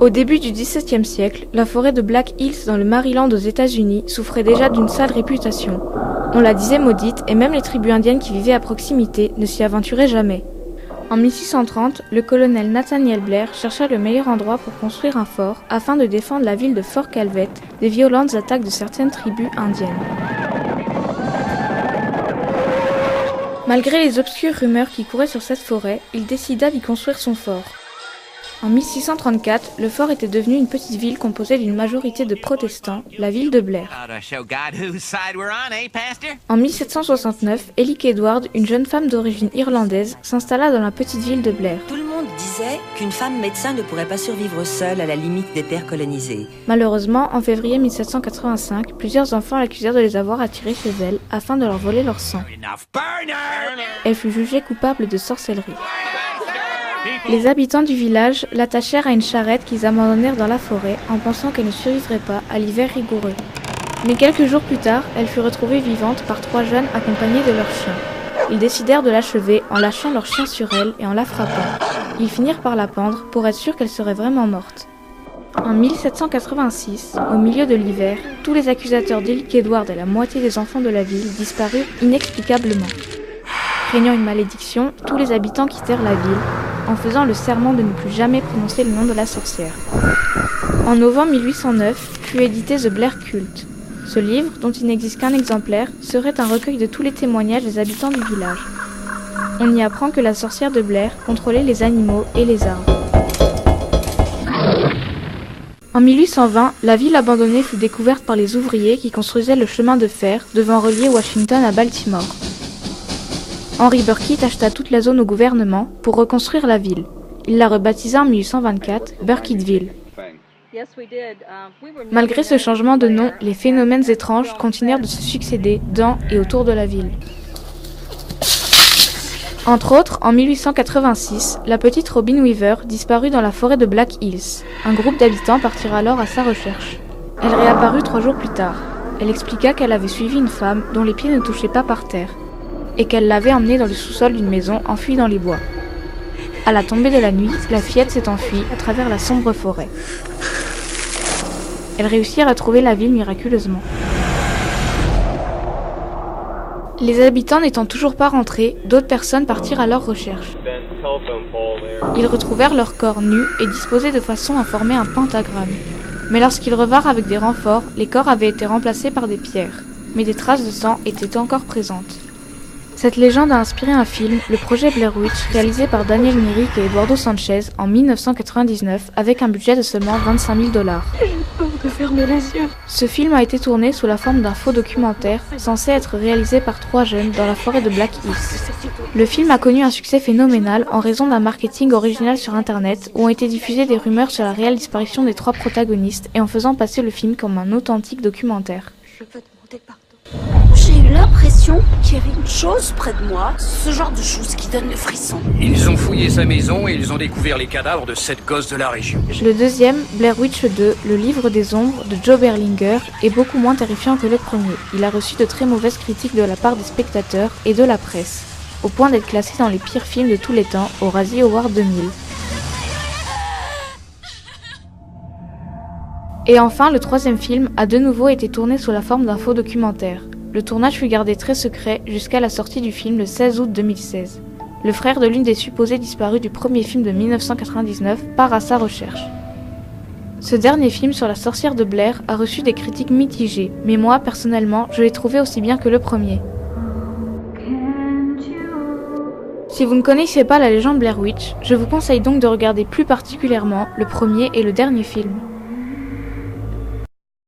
Au début du XVIIe siècle, la forêt de Black Hills dans le Maryland aux États-Unis souffrait déjà d'une sale réputation. On la disait maudite et même les tribus indiennes qui vivaient à proximité ne s'y aventuraient jamais. En 1630, le colonel Nathaniel Blair chercha le meilleur endroit pour construire un fort afin de défendre la ville de Fort Calvet des violentes attaques de certaines tribus indiennes. Malgré les obscures rumeurs qui couraient sur cette forêt, il décida d'y construire son fort. En 1634, le fort était devenu une petite ville composée d'une majorité de protestants, la ville de Blair. En 1769, Ellie Edward, une jeune femme d'origine irlandaise, s'installa dans la petite ville de Blair. Tout le monde disait qu'une femme médecin ne pourrait pas survivre seule à la limite des terres colonisées. Malheureusement, en février 1785, plusieurs enfants l'accusèrent de les avoir attirés chez elle afin de leur voler leur sang. Elle fut jugée coupable de sorcellerie. Les habitants du village l'attachèrent à une charrette qu'ils abandonnèrent dans la forêt en pensant qu'elle ne survivrait pas à l'hiver rigoureux. Mais quelques jours plus tard, elle fut retrouvée vivante par 3 jeunes accompagnés de leurs chiens. Ils décidèrent de l'achever en lâchant leur chien sur elle et en la frappant. Ils finirent par la pendre pour être sûrs qu'elle serait vraiment morte. En 1786, au milieu de l'hiver, tous les accusateurs d'Ellie Edward et la moitié des enfants de la ville disparurent inexplicablement. Craignant une malédiction, tous les habitants quittèrent la ville, en faisant le serment de ne plus jamais prononcer le nom de la sorcière. En novembre 1809 fut édité The Blair Cult. Ce livre, dont il n'existe qu'un exemplaire, serait un recueil de tous les témoignages des habitants du village. On y apprend que la sorcière de Blair contrôlait les animaux et les arbres. En 1820, la ville abandonnée fut découverte par les ouvriers qui construisaient le chemin de fer devant relier Washington à Baltimore. Henry Burkitt acheta toute la zone au gouvernement pour reconstruire la ville. Il la rebaptisa en 1824 Burkittville. Malgré ce changement de nom, les phénomènes étranges continuèrent de se succéder dans et autour de la ville. Entre autres, en 1886, la petite Robin Weaver disparut dans la forêt de Black Hills. Un groupe d'habitants partirent alors à sa recherche. Elle réapparut 3 jours plus tard. Elle expliqua qu'elle avait suivi une femme dont les pieds ne touchaient pas par terre, et qu'elle l'avait emmenée dans le sous-sol d'une maison enfuie dans les bois. À la tombée de la nuit, la fillette s'est enfuie à travers la sombre forêt. Elles réussirent à trouver la ville miraculeusement. Les habitants n'étant toujours pas rentrés, d'autres personnes partirent à leur recherche. Ils retrouvèrent leurs corps nus et disposés de façon à former un pentagramme. Mais lorsqu'ils revinrent avec des renforts, les corps avaient été remplacés par des pierres, mais des traces de sang étaient encore présentes. Cette légende a inspiré un film, le projet Blair Witch, réalisé par Daniel Myrick et Eduardo Sanchez en 1999 avec un budget de seulement $25 000. J'ai peur de fermer les yeux. Ce film a été tourné sous la forme d'un faux documentaire censé être réalisé par 3 jeunes dans la forêt de Black Hills. Le film a connu un succès phénoménal en raison d'un marketing original sur internet où ont été diffusées des rumeurs sur la réelle disparition des 3 protagonistes et en faisant passer le film comme un authentique documentaire. Je veux demander pardon. J'ai eu l'impression qu'il y avait une chose près de moi, ce genre de chose qui donne le frisson. Ils ont fouillé sa maison et ils ont découvert les cadavres de 7 gosses de la région. Le deuxième, Blair Witch 2, le livre des ombres de Joe Berlinger, est beaucoup moins terrifiant que le premier. Il a reçu de très mauvaises critiques de la part des spectateurs et de la presse, au point d'être classé dans les pires films de tous les temps au Razzie Award 2000. Et enfin, le troisième film a de nouveau été tourné sous la forme d'un faux documentaire. Le tournage fut gardé très secret jusqu'à la sortie du film le 16 août 2016. Le frère de l'une des supposées disparues du premier film de 1999 part à sa recherche. Ce dernier film sur la sorcière de Blair a reçu des critiques mitigées, mais moi, personnellement, je l'ai trouvé aussi bien que le premier. Si vous ne connaissez pas la légende Blair Witch, je vous conseille donc de regarder plus particulièrement le premier et le dernier film.